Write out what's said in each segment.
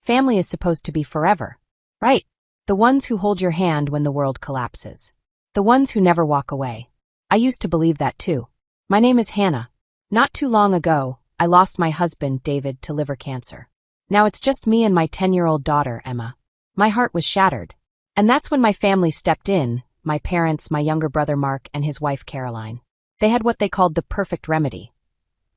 Family is supposed to be forever. Right? The ones who hold your hand when the world collapses. The ones who never walk away. I used to believe that too. My name is Hannah. Not too long ago, I lost my husband, David, to liver cancer. Now it's just me and my 10-year-old daughter, Emma. My heart was shattered. And that's when my family stepped in, my parents, my younger brother Mark, and his wife Caroline. They had what they called the perfect remedy.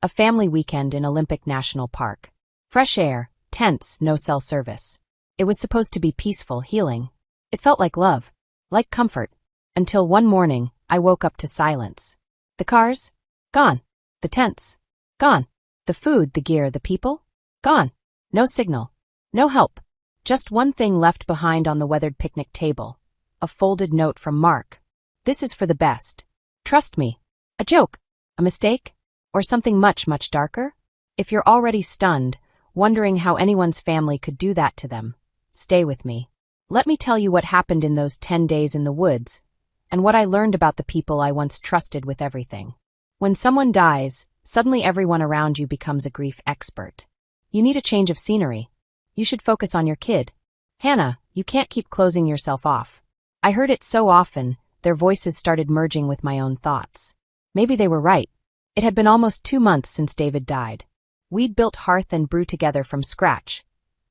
A family weekend in Olympic National Park. Fresh air, tents, no cell service. It was supposed to be peaceful, healing. It felt like love, like comfort. Until one morning, I woke up to silence. The cars? Gone. The tents? Gone. The food, the gear, the people? Gone. No signal. No help. Just one thing left behind on the weathered picnic table. A folded note from Mark. This is for the best. Trust me. A joke? A mistake? Or something much, much darker? If you're already stunned, wondering how anyone's family could do that to them, stay with me. Let me tell you what happened in those 10 days in the woods, and what I learned about the people I once trusted with everything. When someone dies, suddenly everyone around you becomes a grief expert. You need a change of scenery. You should focus on your kid. Hannah, you can't keep closing yourself off. I heard it so often, their voices started merging with my own thoughts. Maybe they were right. It had been almost 2 months since David died. We'd built Hearth and Brew together from scratch.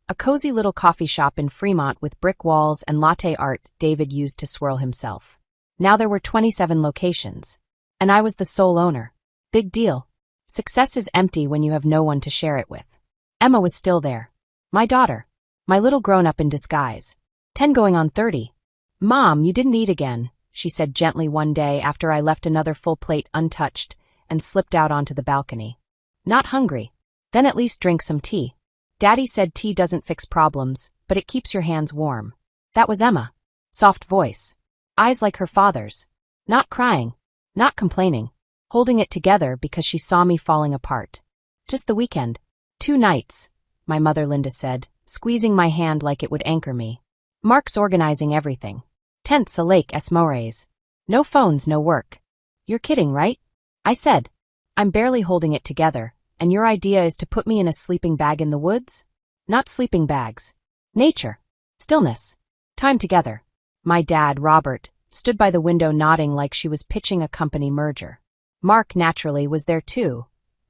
A cozy little coffee shop in Fremont with brick walls and latte art David used to swirl himself. Now there were 27 locations. And I was the sole owner. Big deal. Success is empty when you have no one to share it with. Emma was still there. My daughter. My little grown-up in disguise. 10 going on 30. Mom, you didn't eat again, she said gently one day after I left another full plate untouched and slipped out onto the balcony. Not hungry. Then at least drink some tea. Daddy said tea doesn't fix problems, but it keeps your hands warm. That was Emma. Soft voice. Eyes like her father's. Not crying. Not complaining. Holding it together because she saw me falling apart. Just the weekend. 2 nights, my mother Linda said, squeezing my hand like it would anchor me. Mark's organizing everything. Tents, a lake, Esmores. No phones, no work. You're kidding, right? I said. I'm barely holding it together, and your idea is to put me in a sleeping bag in the woods? Not sleeping bags. Nature. Stillness. Time together. My dad, Robert, stood by the window nodding like she was pitching a company merger. Mark, naturally, was there too,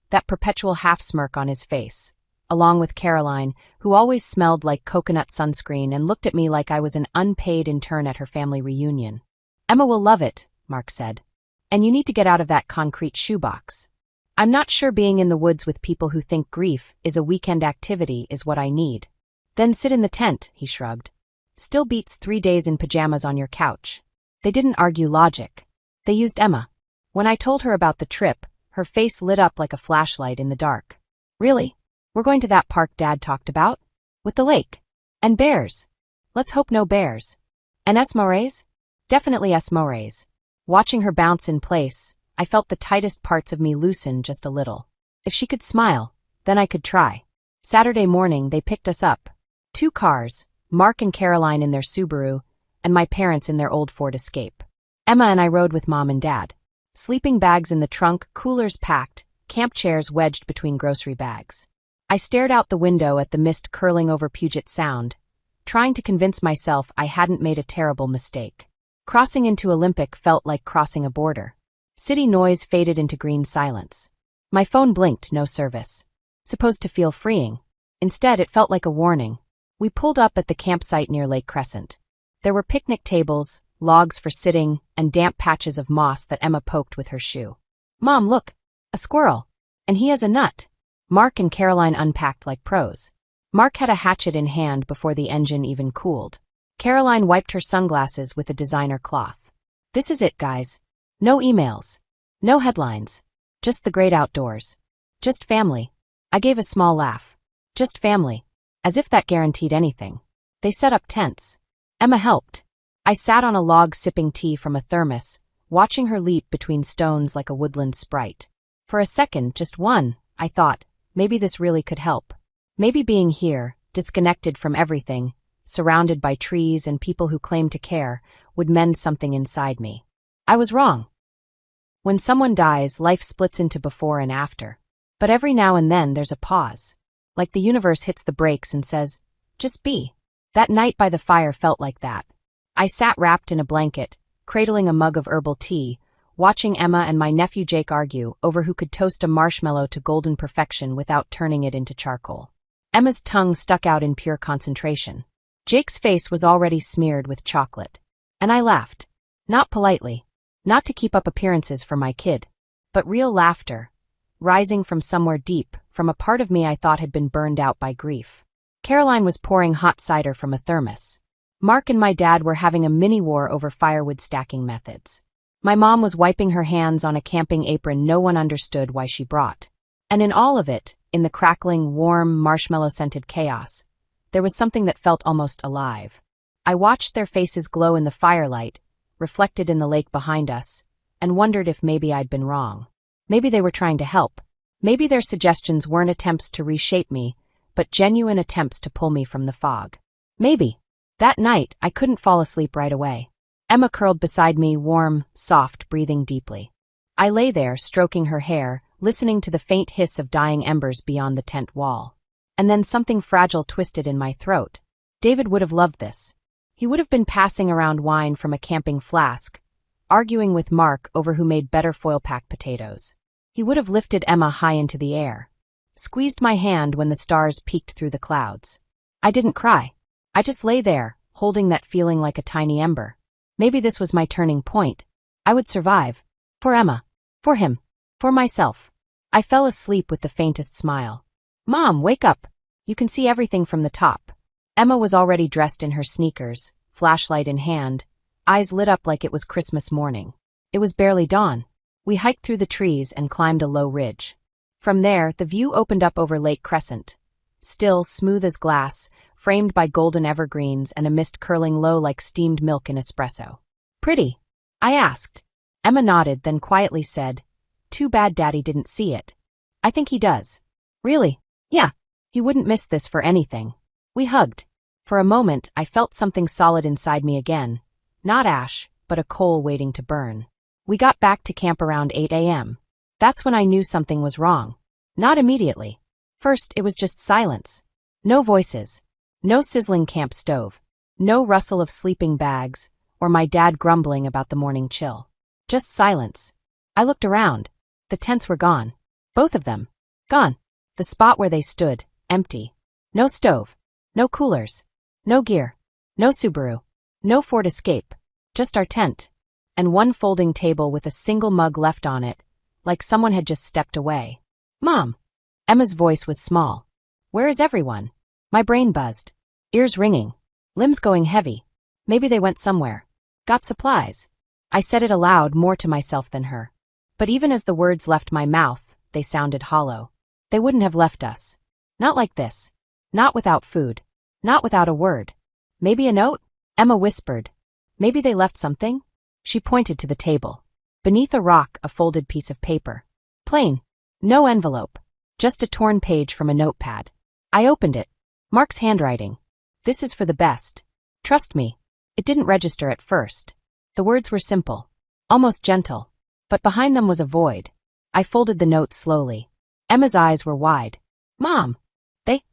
that perpetual half-smirk on his face, along with Caroline, who always smelled like coconut sunscreen and looked at me like I was an unpaid intern at her family reunion. Emma will love it, Mark said. And you need to get out of that concrete shoebox. I'm not sure being in the woods with people who think grief is a weekend activity is what I need. Then sit in the tent, he shrugged. Still beats 3 days in pajamas on your couch. They didn't argue logic. They used Emma. When I told her about the trip, her face lit up like a flashlight in the dark. Really? We're going to that park Dad talked about? With the lake? And bears? Let's hope no bears. And Esmores? Definitely Esmores. Watching her bounce in place, I felt the tightest parts of me loosen just a little. If she could smile, then I could try. Saturday morning, they picked us up. 2 cars, Mark and Caroline in their Subaru, and my parents in their old Ford Escape. Emma and I rode with Mom and Dad. Sleeping bags in the trunk, coolers packed, camp chairs wedged between grocery bags. I stared out the window at the mist curling over Puget Sound, trying to convince myself I hadn't made a terrible mistake. Crossing into Olympic felt like crossing a border. City noise faded into green silence. My phone blinked, no service. Supposed to feel freeing. Instead, it felt like a warning. We pulled up at the campsite near Lake Crescent. There were picnic tables, logs for sitting, and damp patches of moss that Emma poked with her shoe. Mom, look! A squirrel! And he has a nut! Mark and Caroline unpacked like pros. Mark had a hatchet in hand before the engine even cooled. Caroline wiped her sunglasses with a designer cloth. This is it, guys. No emails. No headlines. Just the great outdoors. Just family. I gave a small laugh. Just family. As if that guaranteed anything. They set up tents. Emma helped. I sat on a log sipping tea from a thermos, watching her leap between stones like a woodland sprite. For a second, just one, I thought, maybe this really could help. Maybe being here, disconnected from everything, surrounded by trees and people who claimed to care, would mend something inside me. I was wrong. When someone dies, life splits into before and after. But every now and then there's a pause. Like the universe hits the brakes and says, Just be. That night by the fire felt like that. I sat wrapped in a blanket, cradling a mug of herbal tea, watching Emma and my nephew Jake argue over who could toast a marshmallow to golden perfection without turning it into charcoal. Emma's tongue stuck out in pure concentration. Jake's face was already smeared with chocolate. And I laughed. Not politely. Not to keep up appearances for my kid. But real laughter. Rising from somewhere deep, from a part of me I thought had been burned out by grief. Caroline was pouring hot cider from a thermos. Mark and my dad were having a mini-war over firewood stacking methods. My mom was wiping her hands on a camping apron no one understood why she brought. And in all of it, in the crackling, warm, marshmallow-scented chaos, there was something that felt almost alive. I watched their faces glow in the firelight, reflected in the lake behind us, and wondered if maybe I'd been wrong. Maybe they were trying to help. Maybe their suggestions weren't attempts to reshape me, but genuine attempts to pull me from the fog. Maybe. That night, I couldn't fall asleep right away. Emma curled beside me, warm, soft, breathing deeply. I lay there, stroking her hair, listening to the faint hiss of dying embers beyond the tent wall. And then something fragile twisted in my throat. David would have loved this. He would have been passing around wine from a camping flask, arguing with Mark over who made better foil-pack potatoes. He would have lifted Emma high into the air, squeezed my hand when the stars peeked through the clouds. I didn't cry. I just lay there, holding that feeling like a tiny ember. Maybe this was my turning point. I would survive. For Emma. For him. For myself. I fell asleep with the faintest smile. Mom, wake up. You can see everything from the top. Emma was already dressed in her sneakers, flashlight in hand, eyes lit up like it was Christmas morning. It was barely dawn. We hiked through the trees and climbed a low ridge. From there, the view opened up over Lake Crescent. Still, smooth as glass, framed by golden evergreens and a mist curling low like steamed milk in espresso. Pretty? I asked. Emma nodded, then quietly said, "Too bad Daddy didn't see it." "I think he does." "Really?" "Yeah. He wouldn't miss this for anything." We hugged. For a moment, I felt something solid inside me again. Not ash, but a coal waiting to burn. We got back to camp around 8 a.m. That's when I knew something was wrong. Not immediately. First, it was just silence. No voices. No sizzling camp stove. No rustle of sleeping bags, or my dad grumbling about the morning chill. Just silence. I looked around. The tents were gone. Both of them. Gone. The spot where they stood, empty. No stove. No coolers. No gear. No Subaru. No Ford Escape. Just our tent. And one folding table with a single mug left on it, like someone had just stepped away. "Mom." Emma's voice was small. "Where is everyone?" My brain buzzed. Ears ringing. Limbs going heavy. Maybe they went somewhere. Got supplies. I said it aloud, more to myself than her. But even as the words left my mouth, they sounded hollow. They wouldn't have left us. Not like this. Not without food. Not without a word. Maybe a note? Emma whispered. Maybe they left something? She pointed to the table. Beneath a rock, a folded piece of paper. Plain. No envelope. Just a torn page from a notepad. I opened it. Mark's handwriting. "This is for the best. Trust me." It didn't register at first. The words were simple. Almost gentle. But behind them was a void. I folded the note slowly. Emma's eyes were wide. "Mom."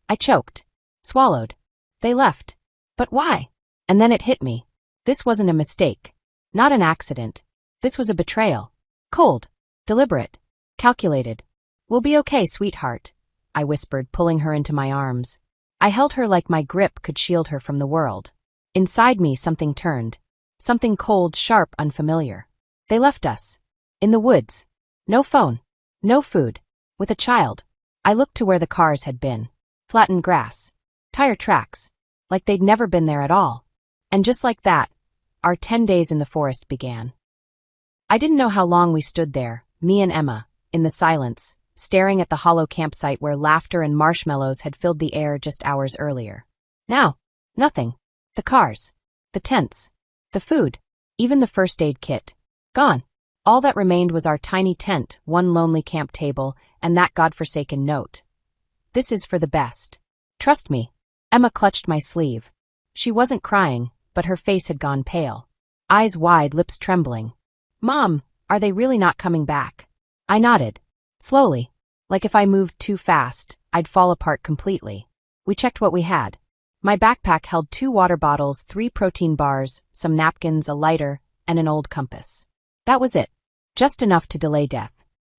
I choked. Swallowed. "They left. But why?" And then it hit me. This wasn't a mistake. Not an accident. This was a betrayal. Cold. Deliberate. Calculated. "We'll be okay, sweetheart," I whispered, pulling her into my arms. I held her like my grip could shield her from the world. Inside me, something turned. Something cold, sharp, unfamiliar. They left us. In the woods. No phone. No food. With a child. I looked to where the cars had been. Flattened grass. Tire tracks. Like they'd never been there at all. And just like that, our 10 days in the forest began. I didn't know how long we stood there, me and Emma, in the silence, staring at the hollow campsite where laughter and marshmallows had filled the air just hours earlier. Now, nothing. The cars. The tents. The food. Even the first aid kit. Gone. All that remained was our tiny tent, one lonely camp table, and that godforsaken note. "This is for the best. Trust me." Emma clutched my sleeve. She wasn't crying, but her face had gone pale. Eyes wide, lips trembling. "Mom, are they really not coming back?" I nodded. Slowly. Like if I moved too fast, I'd fall apart completely. We checked what we had. My backpack held 2 water bottles, 3 protein bars, some napkins, a lighter, and an old compass. That was it. Just enough to delay death.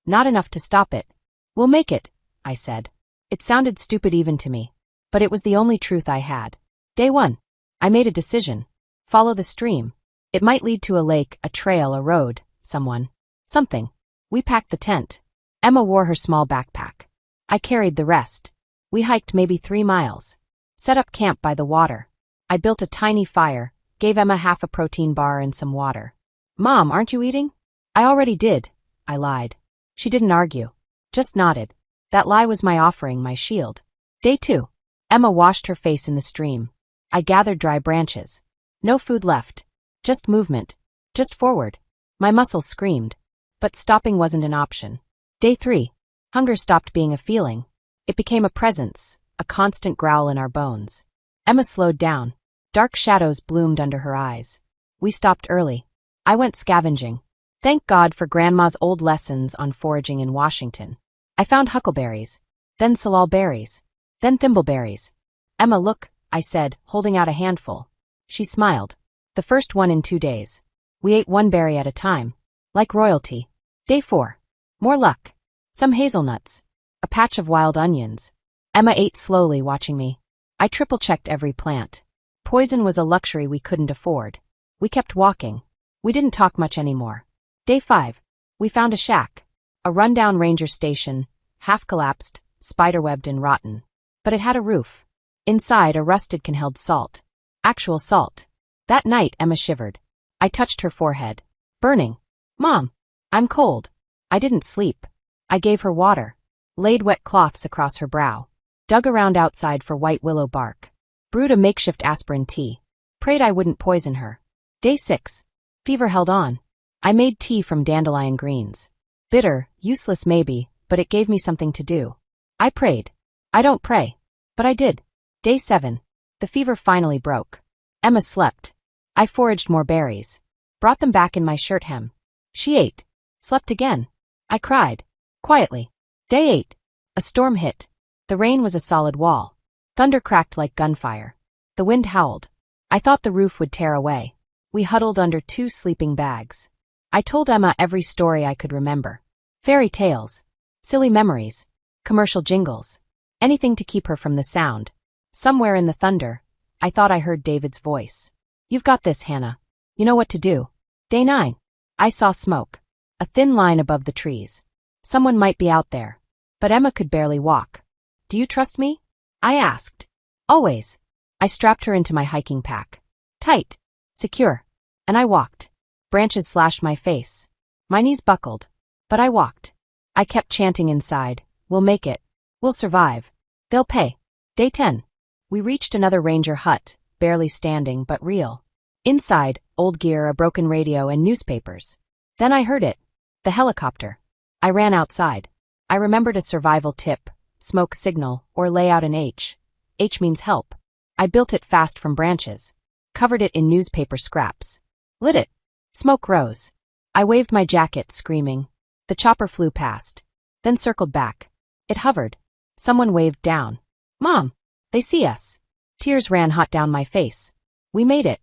Not enough to stop it. "We'll make it," I said. It sounded stupid even to me, but it was the only truth I had. Day 1. I made a decision. Follow the stream. It might lead to a lake, a trail, a road, someone. Something. We packed the tent. Emma wore her small backpack. I carried the rest. We hiked maybe 3 miles. Set up camp by the water. I built a tiny fire, gave Emma half a protein bar and some water. "Mom, aren't you eating?" "I already did," I lied. She didn't argue. Just nodded. That lie was my offering, my shield. Day 2. Emma washed her face in the stream. I gathered dry branches. No food left. Just movement. Just forward. My muscles screamed. But stopping wasn't an option. Day 3. Hunger stopped being a feeling. It became a presence, a constant growl in our bones. Emma slowed down. Dark shadows bloomed under her eyes. We stopped early. I went scavenging. Thank God for Grandma's old lessons on foraging in Washington. I found huckleberries, then salal berries, then thimbleberries. "Emma, look," I said, holding out a handful. She smiled. The first one in 2 days. We ate 1 berry at a time. Like royalty. Day 4. More luck. Some hazelnuts. A patch of wild onions. Emma ate slowly, watching me. I triple-checked every plant. Poison was a luxury we couldn't afford. We kept walking. We didn't talk much anymore. Day 5. We found a shack. A rundown ranger station, half collapsed, spiderwebbed and rotten. But it had a roof. Inside, a rusted can held salt. Actual salt. That night, Emma shivered. I touched her forehead. Burning. "Mom, I'm cold." I didn't sleep. I gave her water. Laid wet cloths across her brow. Dug around outside for white willow bark. Brewed a makeshift aspirin tea. Prayed I wouldn't poison her. Day 6. Fever held on. I made tea from dandelion greens. Bitter, useless maybe, but it gave me something to do. I prayed. I don't pray. But I did. Day 7. The fever finally broke. Emma slept. I foraged more berries. Brought them back in my shirt hem. She ate. Slept again. I cried. Quietly. Day 8. A storm hit. The rain was a solid wall. Thunder cracked like gunfire. The wind howled. I thought the roof would tear away. We huddled under 2 sleeping bags. I told Emma every story I could remember. Fairy tales. Silly memories. Commercial jingles. Anything to keep her from the sound. Somewhere in the thunder, I thought I heard David's voice. "You've got this, Hannah. You know what to do." Day 9. I saw smoke. A thin line above the trees. Someone might be out there. But Emma could barely walk. "Do you trust me?" I asked. "Always." I strapped her into my hiking pack. Tight. Secure. And I walked. Branches slashed my face. My knees buckled. But I walked. I kept chanting inside, "We'll make it. We'll survive. They'll pay." Day 10. We reached another ranger hut, barely standing but real. Inside, old gear, a broken radio, and newspapers. Then I heard it. The helicopter. I ran outside. I remembered a survival tip, smoke signal, or lay out an H. H means help. I built it fast from branches. Covered it in newspaper scraps. Lit it. Smoke rose. I waved my jacket, screaming. The chopper flew past. Then circled back. It hovered. Someone waved down. "Mom, they see us." Tears ran hot down my face. We made it.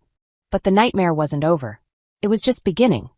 But the nightmare wasn't over. It was just beginning.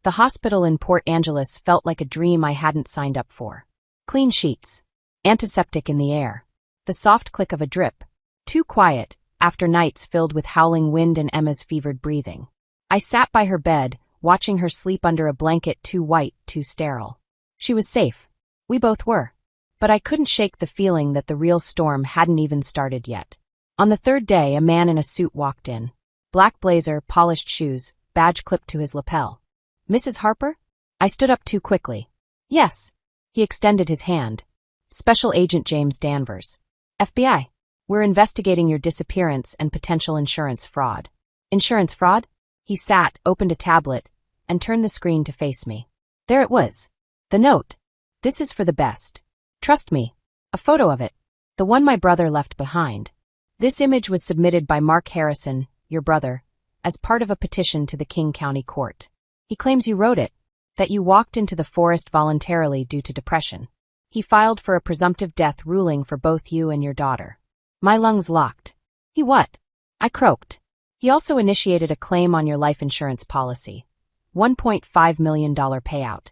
The hospital in Port Angeles felt like a dream I hadn't signed up for. Clean sheets. Antiseptic in the air. The soft click of a drip. Too quiet, after nights filled with howling wind and Emma's fevered breathing. I sat by her bed, watching her sleep under a blanket too white, too sterile. She was safe. We both were. But I couldn't shake the feeling that the real storm hadn't even started yet. On the 3rd day, a man in a suit walked in. Black blazer, polished shoes, badge clipped to his lapel. "Mrs. Harper?" I stood up too quickly. "Yes." He extended his hand. "Special Agent James Danvers. FBI. We're investigating your disappearance and potential insurance fraud." "Insurance fraud?" He sat, opened a tablet, and turned the screen to face me. There it was. The note. "This is for the best. Trust me." A photo of it. The one my brother left behind. This image was submitted by Mark Harrison, your brother, as part of a petition to the King County Court. He claims you wrote it, that you walked into the forest voluntarily due to depression. He filed for a presumptive death ruling for both you and your daughter. My lungs locked. He what? I croaked. He also initiated a claim on your life insurance policy. $1.5 million payout.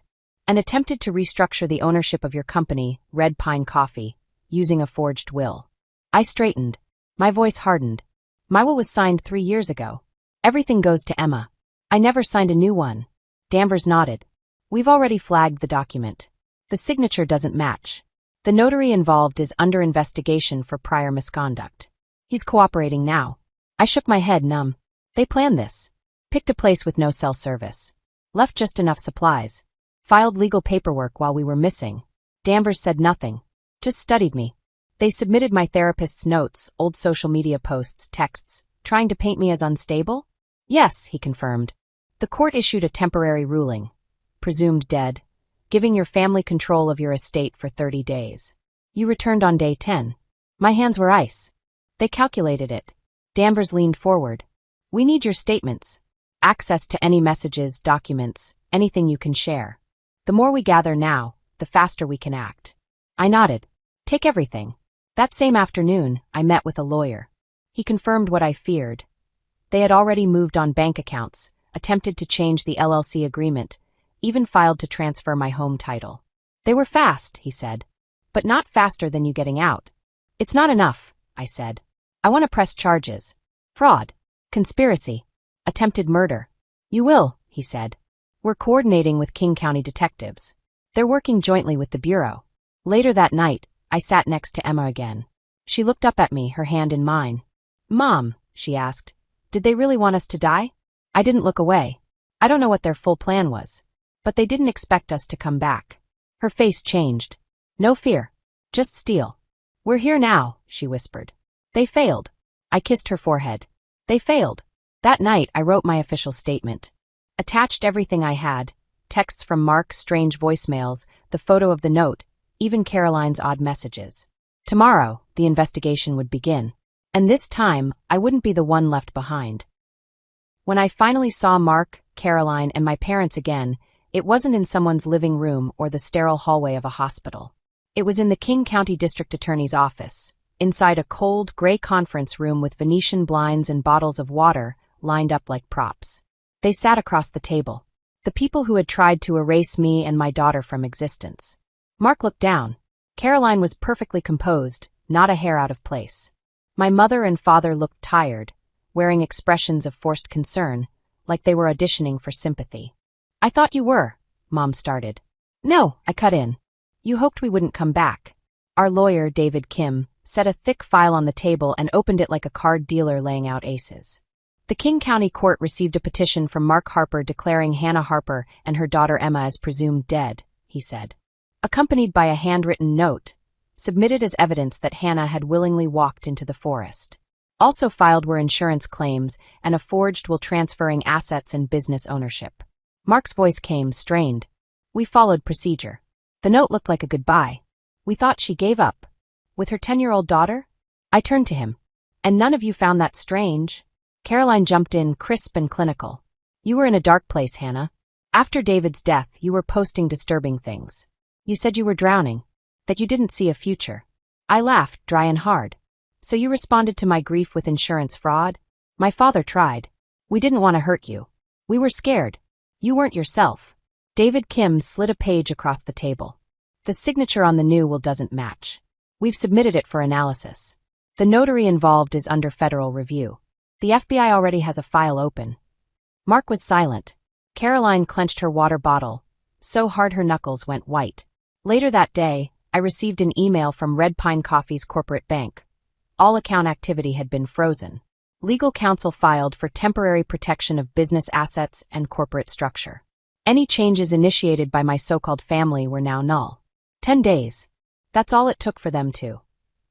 And attempted to restructure the ownership of your company, Red Pine Coffee, using a forged will. I straightened. My voice hardened. My will was signed 3 years ago. Everything goes to Emma. I never signed a new one. Danvers nodded. We've already flagged the document. The signature doesn't match. The notary involved is under investigation for prior misconduct. He's cooperating now. I shook my head numb. They planned this. Picked a place with no cell service. Left just enough supplies. Filed legal paperwork while we were missing. Danvers said nothing. Just studied me. They submitted my therapist's notes, old social media posts, texts, trying to paint me as unstable? Yes, he confirmed. The court issued a temporary ruling. Presumed dead. Giving your family control of your estate for 30 days. You returned on day 10. My hands were ice. They calculated it. Danvers leaned forward. We need your statements. Access to any messages, documents, anything you can share. The more we gather now, the faster we can act. I nodded. Take everything. That same afternoon, I met with a lawyer. He confirmed what I feared. They had already moved on bank accounts, attempted to change the LLC agreement, even filed to transfer my home title. They were fast, he said. But not faster than you getting out. It's not enough, I said. I want to press charges. Fraud. Conspiracy. Attempted murder. You will, he said. We're coordinating with King County detectives. They're working jointly with the Bureau. Later that night, I sat next to Emma again. She looked up at me, her hand in mine. Mom, she asked, did they really want us to die? I didn't look away. I don't know what their full plan was. But they didn't expect us to come back. Her face changed. No fear. Just steel. We're here now, she whispered. They failed. I kissed her forehead. They failed. That night, I wrote my official statement. Attached everything I had, texts from Mark, strange voicemails, the photo of the note, even Caroline's odd messages. Tomorrow, the investigation would begin. And this time, I wouldn't be the one left behind. When I finally saw Mark, Caroline, and my parents again, it wasn't in someone's living room or the sterile hallway of a hospital. It was in the King County District Attorney's office, inside a cold, gray conference room with Venetian blinds and bottles of water lined up like props. They sat across the table. The people who had tried to erase me and my daughter from existence. Mark looked down. Caroline was perfectly composed, not a hair out of place. My mother and father looked tired, wearing expressions of forced concern, like they were auditioning for sympathy. I thought you were, Mom started. No, I cut in. You hoped we wouldn't come back. Our lawyer, David Kim, set a thick file on the table and opened it like a card dealer laying out aces. The King County Court received a petition from Mark Harper declaring Hannah Harper and her daughter Emma as presumed dead, he said. Accompanied by a handwritten note, submitted as evidence that Hannah had willingly walked into the forest. Also filed were insurance claims and a forged will transferring assets and business ownership. Mark's voice came, strained. We followed procedure. The note looked like a goodbye. We thought she gave up. With her 10-year-old daughter? I turned to him. And none of you found that strange? Caroline jumped in, crisp and clinical. You were in a dark place, Hannah. After David's death, you were posting disturbing things. You said you were drowning, that you didn't see a future. I laughed, dry and hard. So you responded to my grief with insurance fraud? My father tried. We didn't want to hurt you. We were scared. You weren't yourself. David Kim slid a page across the table. The signature on the new will doesn't match. We've submitted it for analysis. The notary involved is under federal review. The FBI already has a file open. Mark was silent. Caroline clenched her water bottle, so hard her knuckles went white. Later that day, I received an email from Red Pine Coffee's corporate bank. All account activity had been frozen. Legal counsel filed for temporary protection of business assets and corporate structure. Any changes initiated by my so-called family were now null. 10 days. That's all it took for them to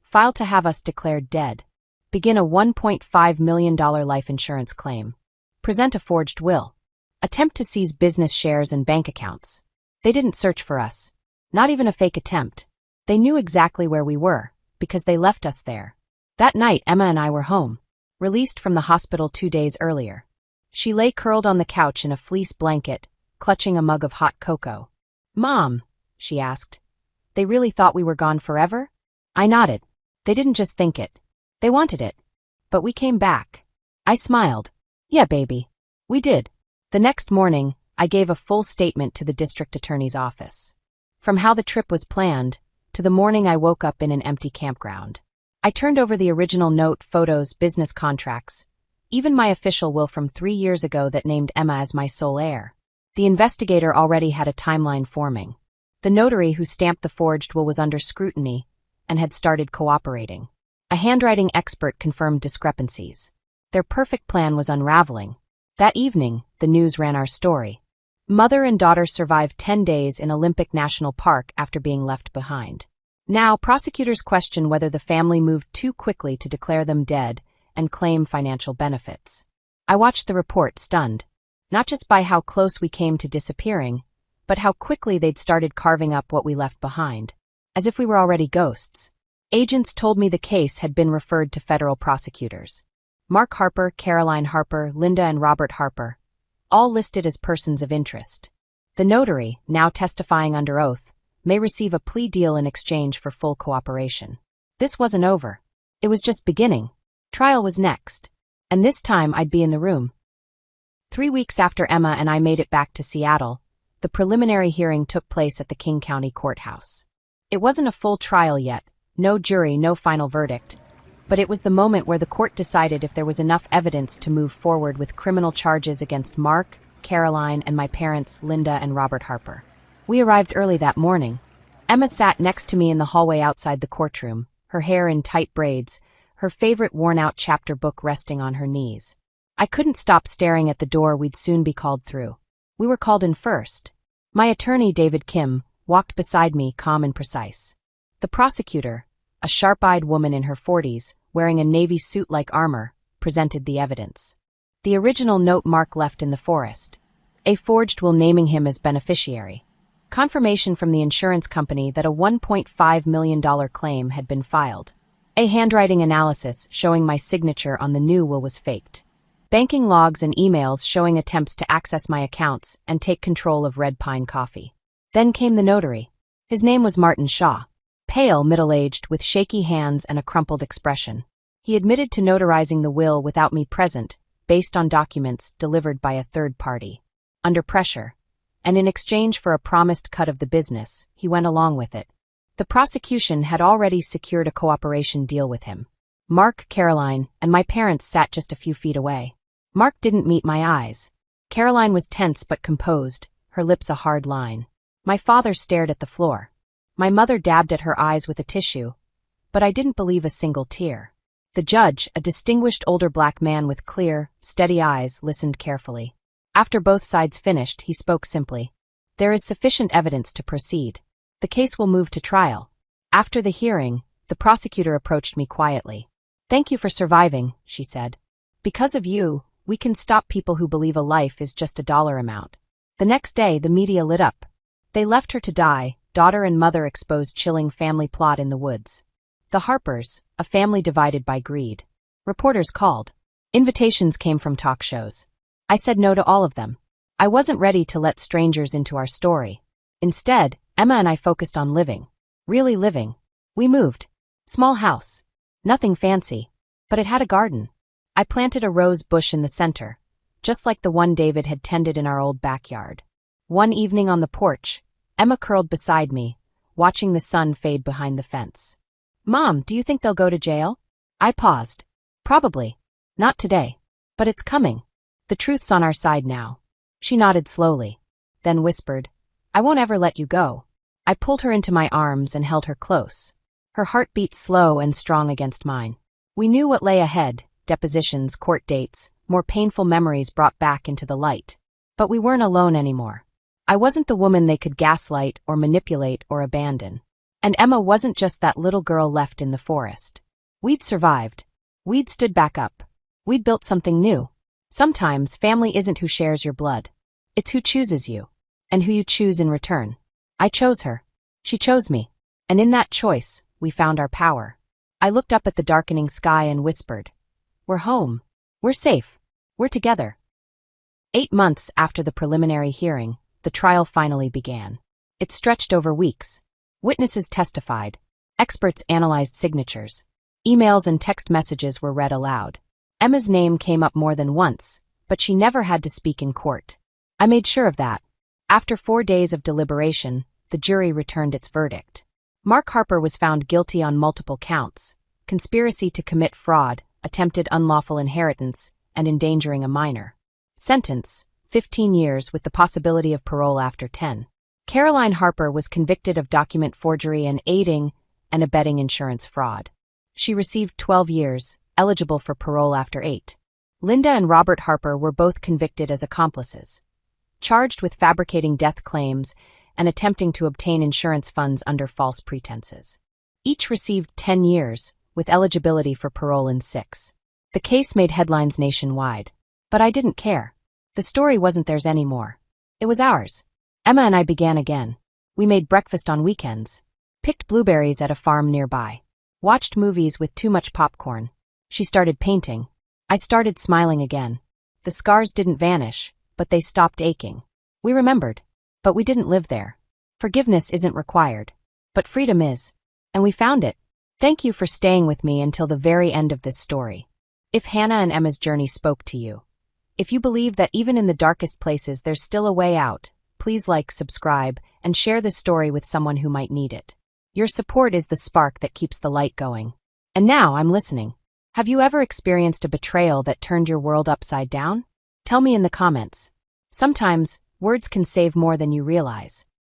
file to have us declared dead. Begin a $1.5 million life insurance claim. Present a forged will. Attempt to seize business shares and bank accounts. They didn't search for us. Not even a fake attempt. They knew exactly where we were, because they left us there. That night, Emma and I were home, released from the hospital 2 days earlier. She lay curled on the couch in a fleece blanket, clutching a mug of hot cocoa. Mom, she asked, they really thought we were gone forever? I nodded. They didn't just think it. They wanted it. But we came back. I smiled. Yeah, baby. We did. The next morning, I gave a full statement to the district attorney's office. From how the trip was planned, to the morning I woke up in an empty campground. I turned over the original note, photos, business contracts, even my official will from 3 years ago that named Emma as my sole heir. The investigator already had a timeline forming. The notary who stamped the forged will was under scrutiny and had started cooperating. A handwriting expert confirmed discrepancies. Their perfect plan was unraveling. That evening, the news ran our story. Mother and daughter survived 10 days in Olympic National Park after being left behind. Now, prosecutors question whether the family moved too quickly to declare them dead and claim financial benefits. I watched the report stunned, not just by how close we came to disappearing, but how quickly they'd started carving up what we left behind, as if we were already ghosts. Agents told me the case had been referred to federal prosecutors. Mark Harper, Caroline Harper, Linda and Robert Harper, all listed as persons of interest. The notary, now testifying under oath, may receive a plea deal in exchange for full cooperation. This wasn't over. It was just beginning. Trial was next. And this time I'd be in the room. 3 weeks after Emma and I made it back to Seattle, the preliminary hearing took place at the King County Courthouse. It wasn't a full trial yet, no jury, no final verdict, but it was the moment where the court decided if there was enough evidence to move forward with criminal charges against Mark, Caroline, and my parents, Linda and Robert Harper. We arrived early that morning. Emma sat next to me in the hallway outside the courtroom, her hair in tight braids, her favorite worn-out chapter book resting on her knees. I couldn't stop staring at the door we'd soon be called through. We were called in first. My attorney, David Kim, walked beside me, calm and precise. The prosecutor, a sharp-eyed woman in her 40s, wearing a navy suit-like armor, presented the evidence. The original note Mark left in the forest. A forged will naming him as beneficiary. Confirmation from the insurance company that a $1.5 million claim had been filed. A handwriting analysis showing my signature on the new will was faked. Banking logs and emails showing attempts to access my accounts and take control of Red Pine Coffee. Then came the notary. His name was Martin Shaw. Pale, middle-aged, with shaky hands and a crumpled expression. He admitted to notarizing the will without me present, based on documents delivered by a third party. Under pressure, and in exchange for a promised cut of the business, he went along with it. The prosecution had already secured a cooperation deal with him. Mark, Caroline, and my parents sat just a few feet away. Mark didn't meet my eyes. Caroline was tense but composed, her lips a hard line. My father stared at the floor. My mother dabbed at her eyes with a tissue, but I didn't believe a single tear. The judge, a distinguished older black man with clear, steady eyes, listened carefully. After both sides finished, he spoke simply. There is sufficient evidence to proceed. The case will move to trial. After the hearing, the prosecutor approached me quietly. Thank you for surviving, she said. Because of you, we can stop people who believe a life is just a dollar amount. The next day, the media lit up. They left her to die. Daughter and mother exposed chilling family plot in the woods. The Harpers, a family divided by greed. Reporters called. Invitations came from talk shows. I said no to all of them. I wasn't ready to let strangers into our story. Instead, Emma and I focused on living. Really living. We moved. Small house. Nothing fancy. But it had a garden. I planted a rose bush in the center, just like the one David had tended in our old backyard. One evening on the porch, Emma curled beside me, watching the sun fade behind the fence. Mom, do you think they'll go to jail? I paused. Probably. Not today. But it's coming. The truth's on our side now. She nodded slowly, then whispered, I won't ever let you go. I pulled her into my arms and held her close. Her heart beat slow and strong against mine. We knew what lay ahead, depositions, court dates, more painful memories brought back into the light. But we weren't alone anymore. I wasn't the woman they could gaslight or manipulate or abandon. And Emma wasn't just that little girl left in the forest. We'd survived. We'd stood back up. We'd built something new. Sometimes family isn't who shares your blood. It's who chooses you. And who you choose in return. I chose her. She chose me. And in that choice, we found our power. I looked up at the darkening sky and whispered, We're home. We're safe. We're together. 8 months after the preliminary hearing, the trial finally began. It stretched over weeks. Witnesses testified. Experts analyzed signatures. Emails and text messages were read aloud. Emma's name came up more than once, but she never had to speak in court. I made sure of that. After 4 days of deliberation, the jury returned its verdict. Mark Harper was found guilty on multiple counts: conspiracy to commit fraud, attempted unlawful inheritance, and endangering a minor. Sentence: 15 years with the possibility of parole after 10. Caroline Harper was convicted of document forgery and aiding and abetting insurance fraud. She received 12 years, eligible for parole after 8. Linda and Robert Harper were both convicted as accomplices, charged with fabricating death claims and attempting to obtain insurance funds under false pretenses. Each received 10 years, with eligibility for parole in 6. The case made headlines nationwide. But I didn't care. The story wasn't theirs anymore. It was ours. Emma and I began again. We made breakfast on weekends, picked blueberries at a farm nearby, watched movies with too much popcorn. She started painting. I started smiling again. The scars didn't vanish, but they stopped aching. We remembered, but we didn't live there. Forgiveness isn't required, but freedom is. And we found it. Thank you for staying with me until the very end of this story. If Hannah and Emma's journey spoke to you, if you believe that even in the darkest places there's still a way out, please like, subscribe, and share this story with someone who might need it. Your support is the spark that keeps the light going. And now I'm listening. Have you ever experienced a betrayal that turned your world upside down? Tell me in the comments. Sometimes, words can save more than you realize.